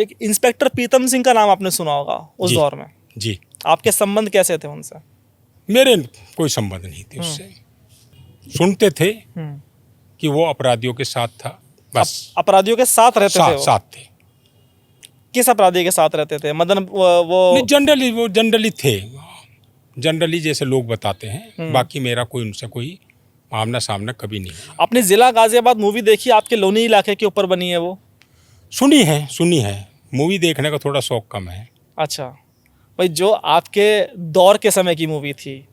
एक इंस्पेक्टर प्रीतम सिंह का नाम आपने सुना होगा उस दौर में। जी। आपके संबंध कैसे थे उनसे? मेरे कोई संबंध नहीं थे उससे। सुनते थे कि वो अपराधियों के साथ था, बस। अपराधियों के साथ रहते थे वो? साथ थे। किस अपराधी के साथ रहते थे? मदन वो जनरली थे, जनरली जैसे लोग बताते हैं। बाकी मेरा कोई उनसे कोई आमना सामना कभी नहीं हुआ। आपने जिला गाजियाबाद मूवी देखी, आपके लोनी इलाके के ऊपर बनी है वो? सुनी है। मूवी देखने का थोड़ा शौक कम है। अच्छा भाई, जो आपके दौर के समय की मूवी थी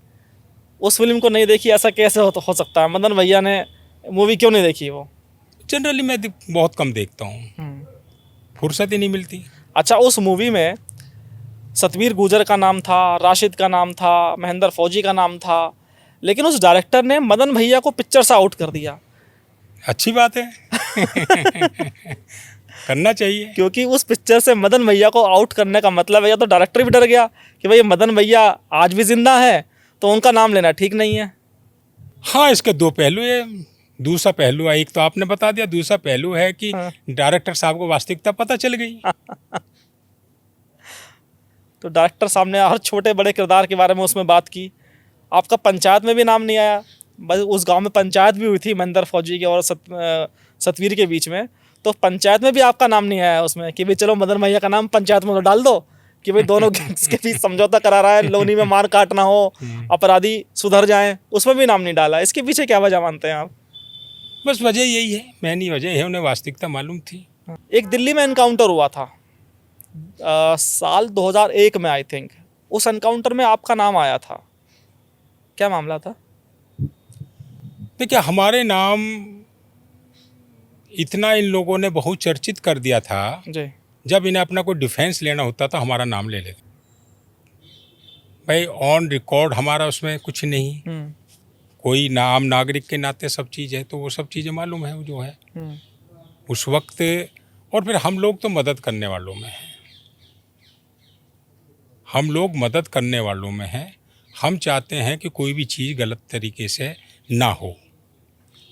उस फिल्म को नहीं देखी, ऐसा कैसे हो सकता है? मदन भैया ने मूवी क्यों नहीं देखी वो? जनरली मैं बहुत कम देखता हूँ, फुर्सत ही नहीं मिलती। अच्छा, उस मूवी में सतवीर गुजर का नाम था, राशिद का नाम था, महेंद्र फौजी का नाम था, लेकिन उस डायरेक्टर ने मदन भैया को पिक्चर से आउट कर दिया। अच्छी बात है। करना चाहिए। क्योंकि उस पिक्चर से मदन भैया को आउट करने का मतलब है, या तो डायरेक्टर भी डर गया कि भाई मदन भैया आज भी जिंदा है तो उनका नाम लेना ठीक नहीं है। हाँ, इसके दो पहलू है। दूसरा पहलू है, एक तो आपने बता दिया, दूसरा पहलू है कि डायरेक्टर साहब को वास्तविकता पता चल गई। तो डायरेक्टर साहब ने हर छोटे बड़े किरदार के बारे में उसमें बात की। आपका पंचायत में भी नाम नहीं आया। बस उस गांव में पंचायत भी हुई थी महेंद्र फौजी के और सतवीर के बीच में, तो पंचायत में भी आपका नाम नहीं आया उसमें कि भाई चलो मदन भैया का नाम पंचायत में तो डाल दो कि भाई दोनों गैंग्स के बीच समझौता करा रहा है, लोनी में मार काट ना हो, अपराधी सुधर जाएं, उसमें भी नाम नहीं डाला। इसके पीछे क्या वजह मानते हैं आप? बस वजह यही है, मैंने वजह है, उन्हें वास्तविकता मालूम थी। एक दिल्ली में एनकाउंटर हुआ था साल 2001 में, आई थिंक। उस एनकाउंटर में आपका नाम आया था, क्या मामला था? देखिए, हमारे नाम इतना इन लोगों ने बहुत चर्चित कर दिया था जी। जब इन्हें अपना कोई डिफेंस लेना होता था हमारा नाम ले लेते। भाई ऑन रिकॉर्ड हमारा उसमें कुछ नहीं, कोई नाम नागरिक के नाते सब चीज़ है, तो वो सब चीज़ें मालूम है वो जो है उस वक्त। और फिर हम लोग तो मदद करने वालों में हैं, हम लोग मदद करने वालों में हैं। हम चाहते हैं कि कोई भी चीज़ गलत तरीके से ना हो,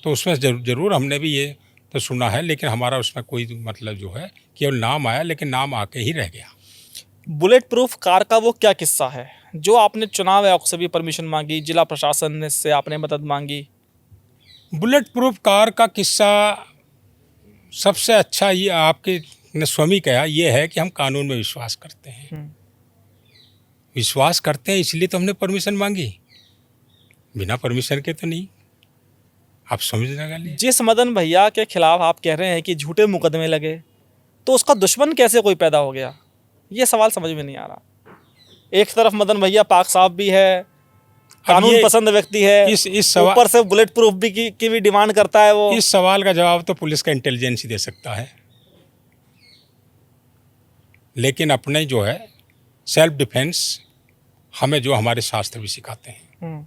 तो उसमें ज़रूर हमने भी ये तो सुना है, लेकिन हमारा उसमें कोई मतलब जो है केवल नाम आया, लेकिन नाम आके ही रह गया। बुलेट प्रूफ कार का वो क्या किस्सा है जो आपने चुनाव आयोग से भी परमिशन मांगी, जिला प्रशासन से आपने मदद मांगी? बुलेट प्रूफ कार का किस्सा सबसे अच्छा ये आपके ने स्वामी कहा, ये है कि हम कानून में विश्वास करते हैं। विश्वास करते हैं इसलिए तो हमने परमिशन मांगी, बिना परमिशन के तो नहीं। आप समझ लगा लीजिए। जिस मदन भैया के खिलाफ आप कह रहे हैं कि झूठे मुकदमे लगे, तो उसका दुश्मन कैसे कोई पैदा हो गया? ये सवाल समझ में नहीं आ रहा। एक तरफ मदन भैया पाक साहब भी है, कानून पसंद व्यक्ति है, इस ऊपर से बुलेट प्रूफ भी की भी डिमांड करता है वो। इस सवाल का जवाब तो पुलिस का इंटेलिजेंस ही दे सकता है, लेकिन अपने जो है सेल्फ डिफेंस हमें जो हमारे शास्त्र भी सिखाते हैं।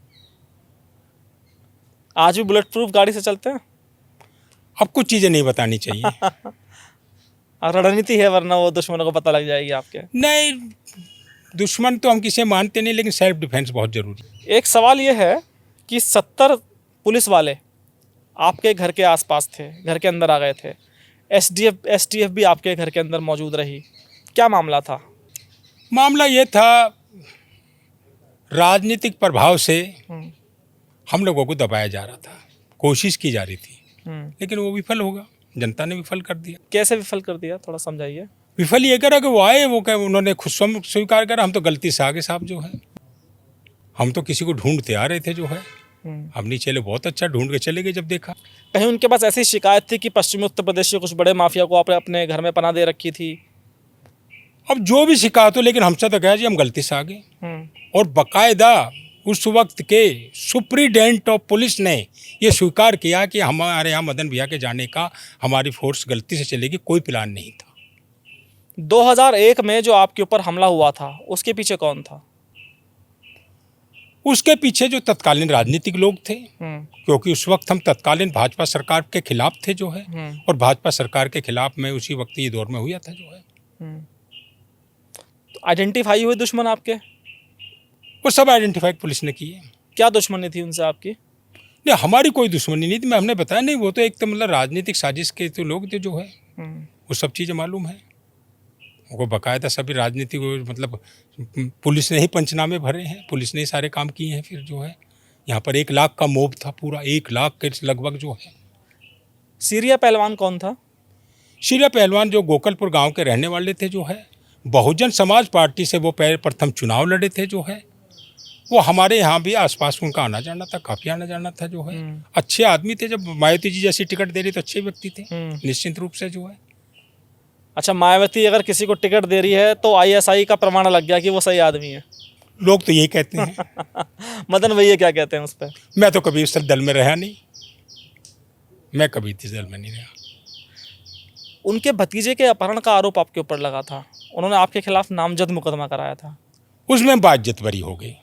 आज भी बुलेट प्रूफ गाड़ी से चलते हैं? अब कुछ चीज़ें नहीं बतानी चाहिए। रणनीति है, वरना वो दुश्मनों को पता लग जाएगी आपके। नहीं, दुश्मन तो हम किसी मानते नहीं, लेकिन सेल्फ डिफेंस बहुत ज़रूरी है। एक सवाल ये है कि 70 पुलिस वाले आपके घर के आसपास थे, घर के अंदर आ गए थे। एसटीएफ भी आपके घर के अंदर मौजूद रही, क्या मामला था? मामला ये था, राजनीतिक प्रभाव से हम लोगों को दबाया जा रहा था, कोशिश की जा रही थी, लेकिन वो विफल होगा, जनता ने विफल कर दिया। कैसे विफल कर दिया, थोड़ा समझाइए। विफल ये करा कि वो आए, वो क्या उन्होंने खुद स्वीकार करा, हम तो गलती से आगे साहब जो है, हम तो किसी को ढूंढते आ रहे थे जो है, हम नहीं चले, बहुत अच्छा ढूंढ के चले गए। जब देखा कहीं उनके पास ऐसी शिकायत थी कि पश्चिमी उत्तर प्रदेश के कुछ बड़े माफिया को आपने अपने घर में पनाह दे रखी थी? अब जो भी शिकायत हो, लेकिन हमसे तो कहा जी हम गलती से आ गए। और बाकायदा उस वक्त के सुप्रीडेंट ऑफ पुलिस ने ये स्वीकार किया कि हमारे यहाँ मदन भैया के जाने का हमारी फोर्स गलती से चलेगी, कोई प्लान नहीं था। 2001 में जो आपके ऊपर हमला हुआ था, उसके पीछे कौन था? उसके पीछे जो तत्कालीन राजनीतिक लोग थे, क्योंकि उस वक्त हम तत्कालीन भाजपा सरकार के खिलाफ थे जो है, और भाजपा सरकार के खिलाफ में उसी वक्त ये दौर में हुआ था जो है। तो आइडेंटिफाई हुए दुश्मन आपके? वो सब आइडेंटिफाई पुलिस ने किए। क्या दुश्मनी थी उनसे आपकी? नहीं, हमारी कोई दुश्मनी नहीं थी, मैं हमने बताया नहीं, वो तो एक तो मतलब राजनीतिक साजिश के तो लोग थे जो है, वो सब चीज़ें मालूम है। उनको बाकायदा सभी राजनीतिक मतलब पुलिस ने ही पंचनामे भरे हैं, पुलिस ने ही सारे काम किए हैं। फिर जो है यहाँ पर 1 लाख का मोब था, पूरा 1 लाख के लगभग जो है। सीरिया पहलवान कौन था? शीला पहलवान जो गोकलपुर गांव के रहने वाले थे, जो है बहुजन समाज पार्टी से वो प्रथम चुनाव लड़े थे। जो है वो हमारे यहाँ भी आसपास उनका आना जाना था, काफ़ी आना जाना था। जो है अच्छे आदमी थे। जब मायावती जी जैसी टिकट दे रही तो अच्छे व्यक्ति थे निश्चित रूप से। जो है अच्छा, मायावती अगर किसी को टिकट दे रही है तो आईएसआई का प्रमाण लग गया कि वो सही आदमी है। लोग तो यही कहते हैं। मदन भैया क्या कहते हैं उस पर? मैं तो कभी उस दल में रहा नहीं, मैं कभी इस दल में नहीं रहा। उनके भतीजे के अपहरण का आरोप आपके ऊपर लगा था, उन्होंने आपके खिलाफ नामजद मुकदमा कराया था। उसमें बात जतवरी हो गई।